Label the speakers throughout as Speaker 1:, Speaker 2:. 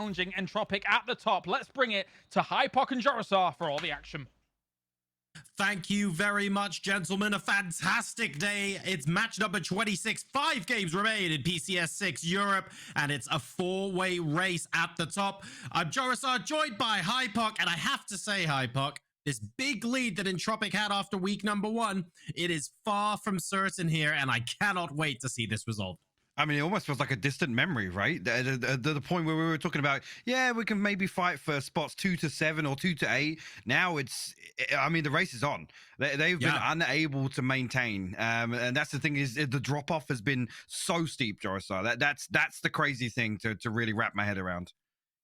Speaker 1: challenging Entropic at the top. Let's bring it to Hypoc and Jorasar for all the action.
Speaker 2: Thank you very much, gentlemen. A fantastic day. It's match number 26. 5 games remain in PCS6 Europe, and it's a 4-way race at the top. I'm Jorasar, joined by Hypoc, and I have to say, Hypoc, this big lead that Entropic had after week number 1, it is far from certain here, and I cannot wait to see this resolved.
Speaker 3: I mean, it almost feels like a distant memory, right? The point where we were talking about, yeah, we can maybe fight for spots 2 to 7 or 2 to 8. Now I mean, the race is on. They've been unable to maintain. And that's the thing, is the drop-off has been so steep, Jorasar. That's the crazy thing to really wrap my head around.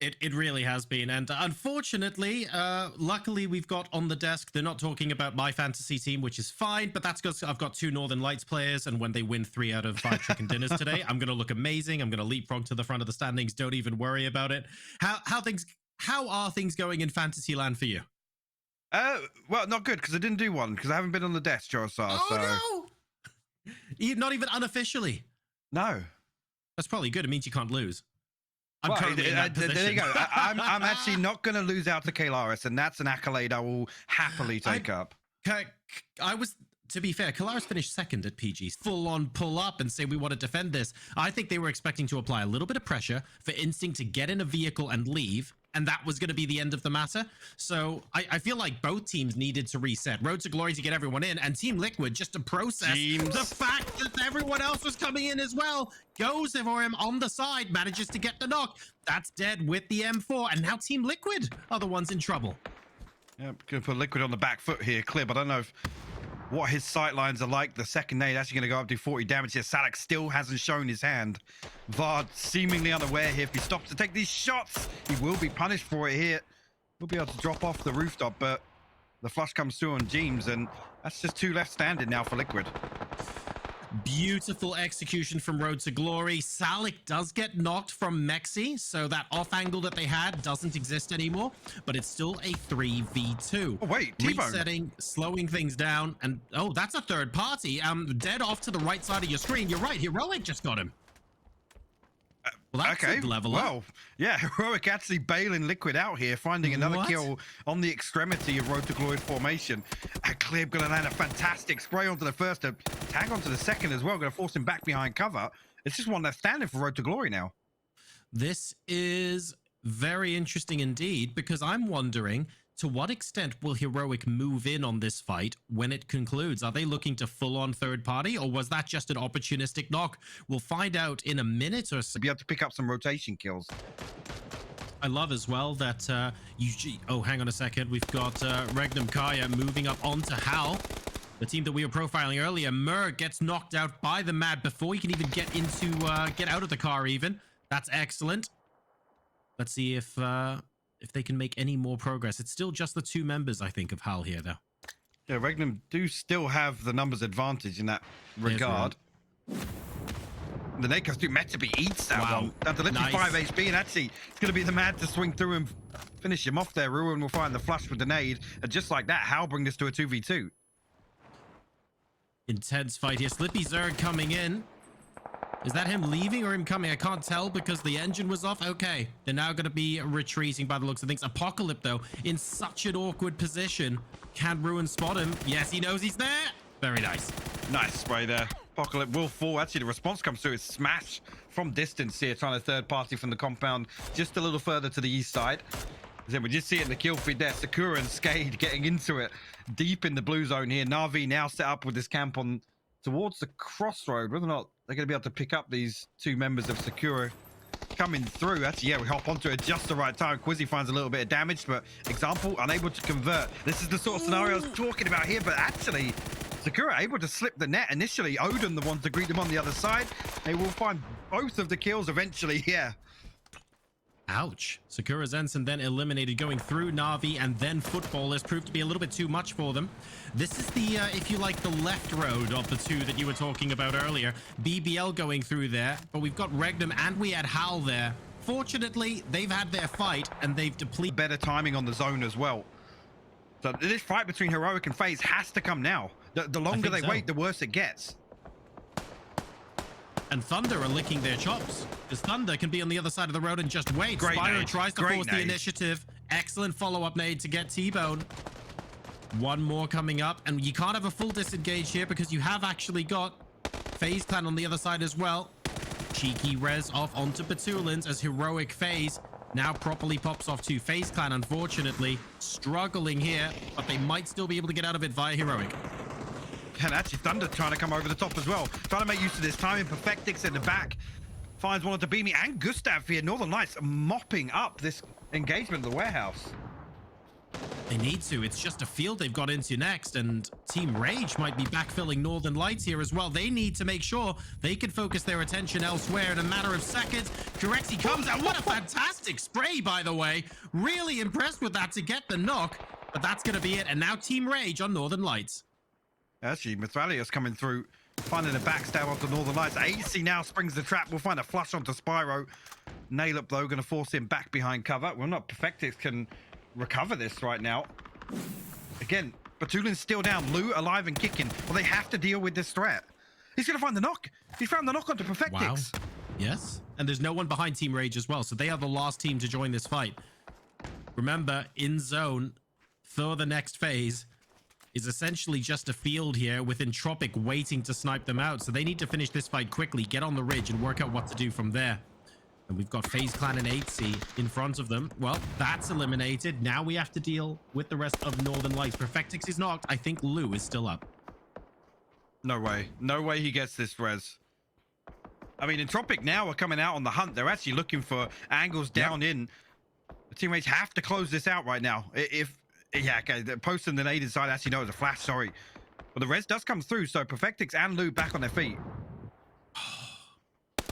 Speaker 2: It really has been, and unfortunately, luckily we've got on the desk, they're not talking about my fantasy team, which is fine, but that's because I've got 2 Northern Lights players, and when they win 3 out of 5 chicken dinners today, I'm going to look amazing. I'm going to leapfrog to the front of the standings. Don't even worry about it. How are things going in fantasy land for you?
Speaker 3: Well, not good, because I didn't do one, because I haven't been on the desk, Jorasar.
Speaker 2: Oh, no! Not even unofficially?
Speaker 3: No.
Speaker 2: That's probably good. It means you can't lose. I'm
Speaker 3: well,
Speaker 2: currently in that position.
Speaker 3: There you go. I'm actually not going to lose out to Kalaris, and that's an accolade I will happily take up. To be fair, Kalaris finished 2nd at PG. Full on pull up and say we want to defend this. I think they were expecting to apply a little bit of pressure for Instinct to get in a vehicle and leave, and that was going to be the end of the matter. So I feel like both teams needed to reset. Road to Glory to get everyone in, and Team Liquid just to process Jeemzz.
Speaker 2: the fact that everyone else was coming in as well. Goes for him on the side, manages to get the knock. That's dead with the M4, and now Team Liquid are the ones in trouble.
Speaker 3: Yeah, going to put Liquid on the back foot here. Clib, I don't know what his sight lines are like. The second nade actually going to go up to 40 damage here. Salak still hasn't shown his hand. Vard seemingly unaware here. If he stops to take these shots, he will be punished for it here. He'll be able to drop off the rooftop, but the flush comes through on Jeemzz, and that's just 2 left standing now for Liquid.
Speaker 2: Beautiful execution from Road to Glory. Salak does get knocked from mxey, so that off angle that they had doesn't exist anymore, but it's still a 3v2.
Speaker 3: Oh, wait, T-Bone.
Speaker 2: Resetting, slowing things down, and oh, that's a third party. Dead off to the right side of your screen. You're right, Heroic just got him. Well, that's
Speaker 3: okay,
Speaker 2: a level up.
Speaker 3: well, yeah, Heroic actually bailing Liquid out here, finding another kill on the extremity of Road to Glory formation. Clib going to land a fantastic spray onto the first, to tag onto the second as well, going to force him back behind cover. It's just one left standing for Road to Glory now.
Speaker 2: This is very interesting indeed, because I'm wondering, to what extent will Heroic move in on this fight when it concludes? Are they looking to full-on third party, or was that just an opportunistic knock? We'll find out in a minute or so.
Speaker 3: To be able to pick up some rotation kills.
Speaker 2: I love as well that oh, hang on a second. We've got Regnum Kaya moving up onto Hal, the team that we were profiling earlier. Mur gets knocked out by the Mad before he can even get into get out of the car even. That's excellent. Let's see if they can make any more progress. It's still just the 2 members, I think, of HAL here, though.
Speaker 3: Yeah, Regnum do still have the numbers advantage in that regard. The Nakos do Metabe eats that one. Down to literally 5 HP, and actually, it's going to be the Mad to swing through and finish him off there. Ruin will find the flush with the nade, and just like that, HAL bring this to a 2v2.
Speaker 2: Intense fight here. Slippy Zerg coming in. Is that him leaving or him coming? I can't tell because the engine was off. Okay, they're now going to be retreating by the looks of things. Apocalypse, though, in such an awkward position. Can Ruin spot him? Yes, he knows he's there. Very nice. Nice
Speaker 3: spray there. Apocalypse will fall. Actually, the response comes through. It's Smash from distance here, trying to third party from the compound just a little further to the east side. Then we just see it in the kill feed there. Sakura and Skade getting into it deep in the blue zone here. Na'Vi now set up with this camp on towards the crossroad. Whether or not they're going to be able to pick up these 2 members of Sakura coming through. Actually, yeah, we hop onto it just the right time. Quizzy finds a little bit of damage, but example, unable to convert. This is the sort of scenario I was talking about here, but actually, Sakura able to slip the net initially. Odin, the one to greet them on the other side. They will find both of the kills eventually, yeah.
Speaker 2: Ouch. Sakura Zenson then eliminated, going through Na'Vi, and then Footballers proved to be a little bit too much for them. This is the, if you like, the left road of the 2 that you were talking about earlier. BBL going through there, but we've got Regnum and we had HAL there. Fortunately, they've had their fight, and they've depleted.
Speaker 3: Better timing on the zone as well. So this fight between Heroic and FaZe has to come now. The longer they wait, the worse it gets.
Speaker 2: I think so.
Speaker 3: The worse it gets. Nice spray there. Apocalypse will fall. Actually, the response comes through. It's Smash from distance here, trying to third party from the compound just a little further to the east side. Then we just see it in the kill feed there. Sakura and Skade getting into it deep in the blue zone here. Na'Vi now set up with this camp on towards the crossroad. Whether or not they're going to be able to pick up these 2 members of Sakura coming through. Actually, yeah, we hop onto it just the right time. Quizzy finds a little bit of damage, but example, unable to convert. This is the sort of scenario I was talking about earlier.
Speaker 2: And Thunder are licking their chops, because Thunder can be on the other side of the road and just wait.
Speaker 3: Great
Speaker 2: Spyro
Speaker 3: nade.
Speaker 2: tries to
Speaker 3: Great
Speaker 2: force the
Speaker 3: nade.
Speaker 2: initiative. Excellent follow-up nade to get T-Bone. One more coming up, and you can't have a full disengage here because you have actually got FaZe Clan on the other side as well. Cheeky res off onto Batulins as Heroic FaZe now properly pops off to FaZe Clan, unfortunately. Struggling here, but they might still be able to get out of it via Heroic.
Speaker 3: And actually Thunder trying to come over the top as well. Trying to make use of this timing. Perfectix in the back. Finds one of the Beamy and Gustav here. Northern Lights mopping up this engagement in the warehouse.
Speaker 2: They need to. It's just a field they've got into next, and Team Rage might be backfilling Northern Lights here as well. They need to make sure they can focus their attention elsewhere in a matter of seconds. Corexi comes out. What a fantastic spray, by the way. Really impressed with that to get the knock, but that's going to be it. And now Team Rage on Northern Lights.
Speaker 3: Actually, Mithralius coming through, finding a backstab onto Northern Lights. AC now springs the trap. We'll find a flush onto Spyro. Nail up, though, going to force him back behind cover. Well, not Perfectix can recover this right now. Again, Batulin's still down. Lou alive and kicking. Well, they have to deal with this threat. He's going to find the knock. He found the knock onto Perfectix.
Speaker 2: Wow. Yes. And there's no one behind Team Rage as well, so they are the last team to join this fight. Remember, in zone for the next phase is essentially just a field here with Entropic waiting to snipe them out. So they need to finish this fight quickly, get on the ridge, and work out what to do from there. And we've got FaZe Clan and 8C in front of them. Well, that's eliminated. Now we have to deal with the rest of Northern Lights. Perfectix is knocked. I think Lou is still up.
Speaker 3: No way. No way he gets this res. I mean, Entropic now are coming out on the hunt. They're actually looking for angles down in. The teammates have to close this out right now. Yeah, okay, the posting the nade inside actually knows a flash, sorry. But the res does come through, so Perfectix and Lou back on their feet.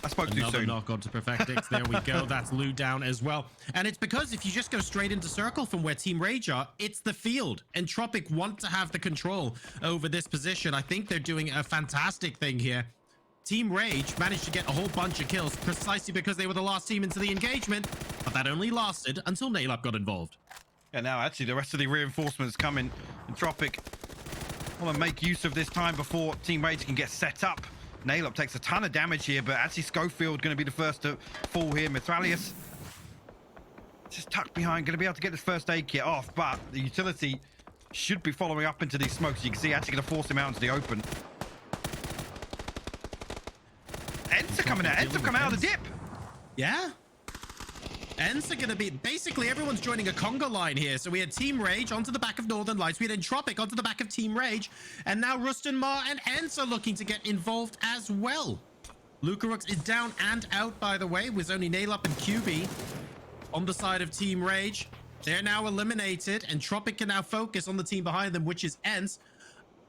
Speaker 3: I spoke too
Speaker 2: Another
Speaker 3: soon.
Speaker 2: knock onto Perfectix. There we go. That's Lou down as well. And it's because if you just go straight into circle from where Team Rage are, it's the field. Entropic want to have the control over this position. I think they're doing a fantastic thing here. Team Rage managed to get a whole bunch of kills precisely because they were the last team into the engagement, but that only lasted until Nailup got involved.
Speaker 3: Yeah, now actually the rest of the reinforcements coming. Entropic want to make use of this time before Team Rage can get set up. Nailop takes a ton of damage here, but actually Schofield going to be the first to fall here. Mithralius just tucked behind, going to be able to get this first aid kit off, but the utility should be following up into these smokes. You can see actually going to force him out into the open. Ents are coming out. Ents have come out of the dip.
Speaker 2: Yeah. Ents are going to be... Basically, everyone's joining a conga line here. So we had Team Rage onto the back of Northern Lights. We had Entropic onto the back of Team Rage. And now Rustin Mar and Ents are looking to get involved as well. Lucarux is down and out, by the way, with only Nailup and QB on the side of Team Rage. They're now eliminated. Entropic can now focus on the team behind them, which is Ents.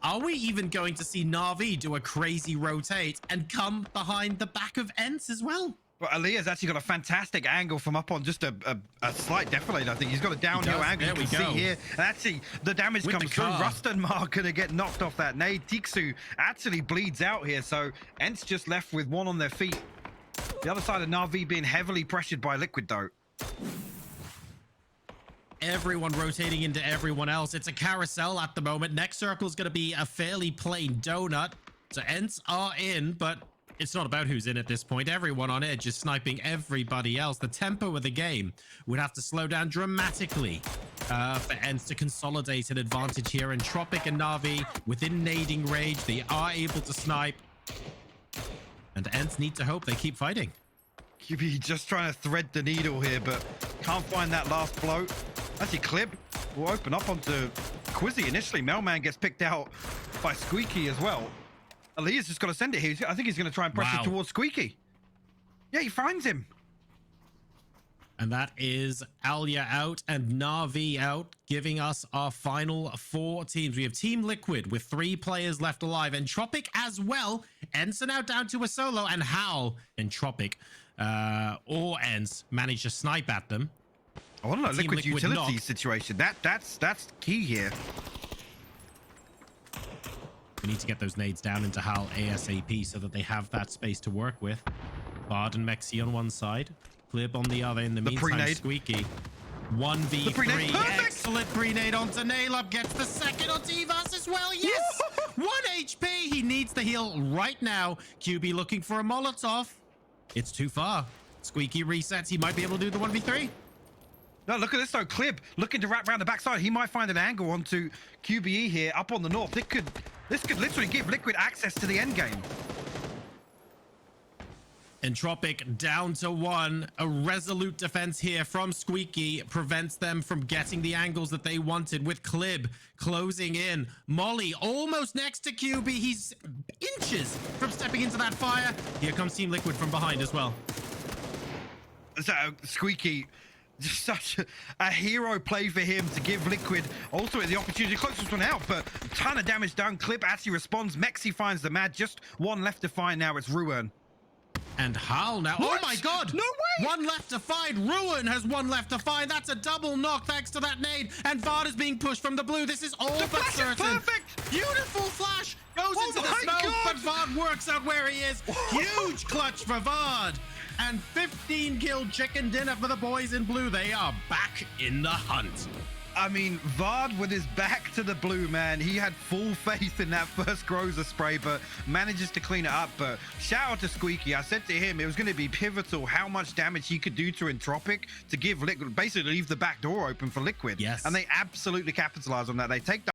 Speaker 2: Are we even going to see Na'Vi do a crazy rotate and come behind the back of Ents as well?
Speaker 3: But Alia's actually got a fantastic angle from up on just a slight defilade. I think he's got a downhill angle.
Speaker 2: There
Speaker 3: you can see here. And actually, the damage
Speaker 2: With
Speaker 3: comes
Speaker 2: the
Speaker 3: through.
Speaker 2: car.
Speaker 3: Rustin Mark gonna get knocked off that nade. Tiksu actually bleeds out here. So Ents just left with one on their feet. The other side of Na'Vi being heavily pressured by Liquid though.
Speaker 2: Everyone rotating into everyone else. It's a carousel at the moment. Next circle is going to be a fairly plain donut. So Ents are in, but it's not about who's in at this point. Everyone on edge is sniping everybody else. The tempo of the game would have to slow down dramatically for Ents to consolidate an advantage here. Entropic and Na'Vi within nading range. They are able to snipe. And Ents need to hope they keep fighting.
Speaker 3: QB just trying to thread the needle here, but can't find that last blow. Actually, Clib will open up onto Quizzy. Initially, Melman gets picked out by Squeaky as well. Alia's just got to send it here. I think he's going to try and press it towards Squeaky. Yeah, he finds him.
Speaker 2: And that is Alia out and Na'Vi out, giving us our final 4 teams. We have Team Liquid with 3 players left alive. Entropic as well. Ents are now down to a solo. And how Entropic or Ents managed to snipe at them.
Speaker 3: I want to know Liquid's utility
Speaker 2: knock.
Speaker 3: situation. That's key here.
Speaker 2: We need to get those nades down into Hal ASAP so that they have that space to work with. Vard and mxey on one side. Clib on the other. In the meantime,
Speaker 3: pre-nade.
Speaker 2: Squeaky. 1v3.
Speaker 3: Perfect.
Speaker 2: Excellent pre-nade onto Nailub. Gets the second on Tivas as well. Yes! 1 HP. He needs the heal right now. QB looking for a Molotov. It's too far. Squeaky resets. He might be able to do the 1v3.
Speaker 3: No, look at this though. Clib looking to wrap around the backside. He might find an angle onto QBE here up on the north. This could literally give Liquid access to the end game.
Speaker 2: Entropic down to 1. A resolute defense here from Squeaky prevents them from getting the angles that they wanted, with Clib closing in. Molly almost next to QB. He's inches from stepping into that fire. Here comes Team Liquid from behind as well.
Speaker 3: So Squeaky, just such a hero play for him to give Liquid also the opportunity. Closest one out, but a ton of damage done. Clib actually responds. mxey finds the Mad. Just one left to find now. It's Ruin.
Speaker 2: And Hal now.
Speaker 3: What?
Speaker 2: Oh my god!
Speaker 3: No way!
Speaker 2: One left to find. Ruin has one left to find. That's a double knock thanks to that nade. And Vard is being pushed from the blue. This is all
Speaker 3: The
Speaker 2: but
Speaker 3: flash is
Speaker 2: certain.
Speaker 3: perfect!
Speaker 2: Beautiful flash. Goes
Speaker 3: Oh
Speaker 2: into the
Speaker 3: my
Speaker 2: smoke,
Speaker 3: God!
Speaker 2: but Vard works out where he is. Huge clutch for Vard. And 15 kill chicken dinner for the boys in blue. They are back in the hunt.
Speaker 3: I mean, Vard with his back to the blue, man. He had full faith in that first Groza spray, but manages to clean it up. But shout out to Squeaky. I said to him it was going to be pivotal how much damage he could do to Entropic to give Liquid, basically leave the back door open for Liquid.
Speaker 2: Yes.
Speaker 3: And they absolutely capitalize on that. They take the